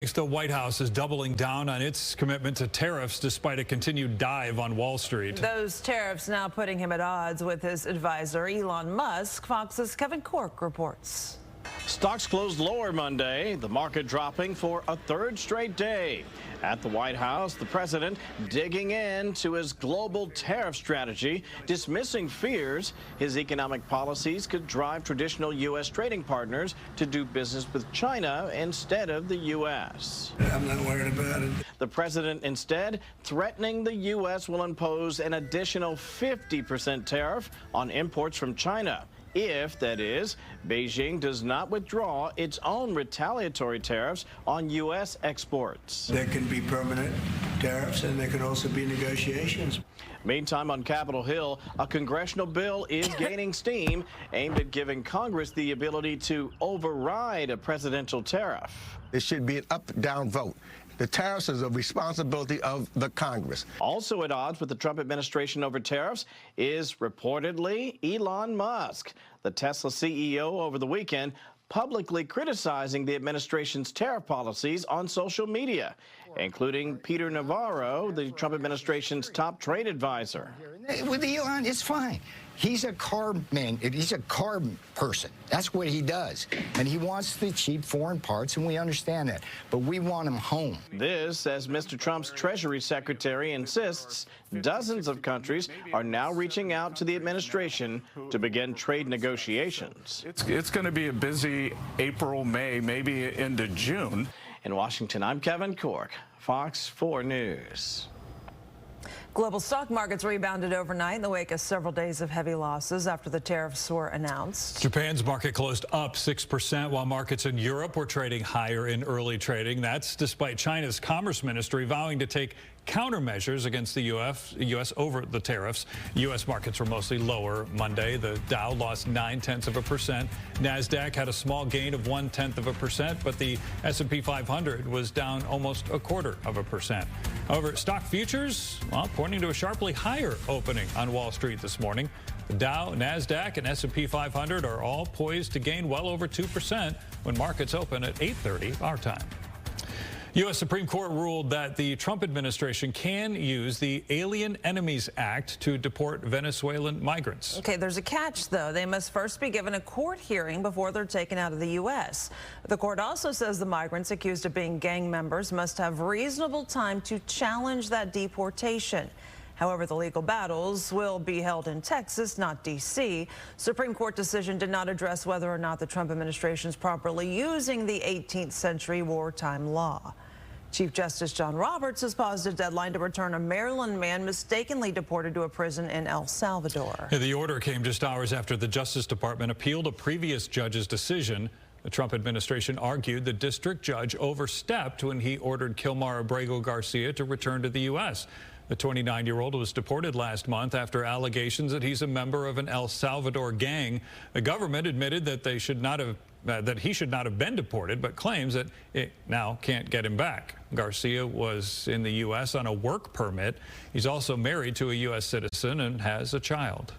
The White House is doubling down on its commitment to tariffs despite a continued dive on Wall Street. Those tariffs now putting him at odds with his advisor, Elon Musk. Fox's Kevin Cork reports. Stocks closed lower Monday, the market dropping for a third straight day. At the White House, the president digging into his global tariff strategy, dismissing fears his economic policies could drive traditional U.S. trading partners to do business with China instead of the U.S. I'm not worried about it. The president instead threatening the U.S. will impose an additional 50% tariff on imports from China. If, that is, Beijing does not withdraw its own retaliatory tariffs on U.S. exports. There can be permanent tariffs, and there can also be negotiations. Meantime, on Capitol Hill, a congressional bill is gaining steam aimed at giving Congress the ability to override a presidential tariff. It should be an up-down vote. The tariffs is a responsibility of the Congress. Also at odds with the Trump administration over tariffs is reportedly Elon Musk. The Tesla CEO over the weekend publicly criticizing the administration's tariff policies on social media, including Peter Navarro, the Trump administration's top trade advisor. With Elon, it's fine. He's a car man. He's a car person. That's what he does. And he wants the cheap foreign parts, and we understand that. But we want him home. This, as Mr. Trump's Treasury Secretary insists, dozens of countries are now reaching out to the administration to begin trade negotiations. It's going to be a busy April, May, maybe into June. In Washington, I'm Kevin Cork, Fox 4 News. Global stock markets rebounded overnight in the wake of several days of heavy losses after the tariffs were announced. Japan's market closed up 6%, while markets in Europe were trading higher in early trading. That's despite China's Commerce Ministry vowing to take countermeasures against the U.S. over the tariffs. U.S. markets were mostly lower Monday. The Dow lost 0.9%. NASDAQ had a small gain of 0.1%, but the S&P 500 was down almost 0.25%. However, stock futures, well, pointing to a sharply higher opening on Wall Street this morning. The Dow, NASDAQ, and S&P 500 are all poised to gain well over 2% when markets open at 8:30 our time. U.S. Supreme Court ruled that the Trump administration can use the Alien Enemies Act to deport Venezuelan migrants. Okay, there's a catch, though. They must first be given a court hearing before they're taken out of the U.S. The court also says the migrants accused of being gang members must have reasonable time to challenge that deportation. However, the legal battles will be held in Texas, not D.C. Supreme Court decision did not address whether or not the Trump administration is properly using the 18th century wartime law. Chief Justice John Roberts has paused a deadline to return a Maryland man mistakenly deported to a prison in El Salvador. The order came just hours after the Justice Department appealed a previous judge's decision. The Trump administration argued the district judge overstepped when he ordered Kilmar Abrego Garcia to return to the U.S. The 29-year-old was deported last month after allegations that he's a member of an El Salvador gang. The government admitted that he should not have been deported, but claims that it now can't get him back. Garcia was in the U.S. on a work permit. He's also married to a U.S. citizen and has a child.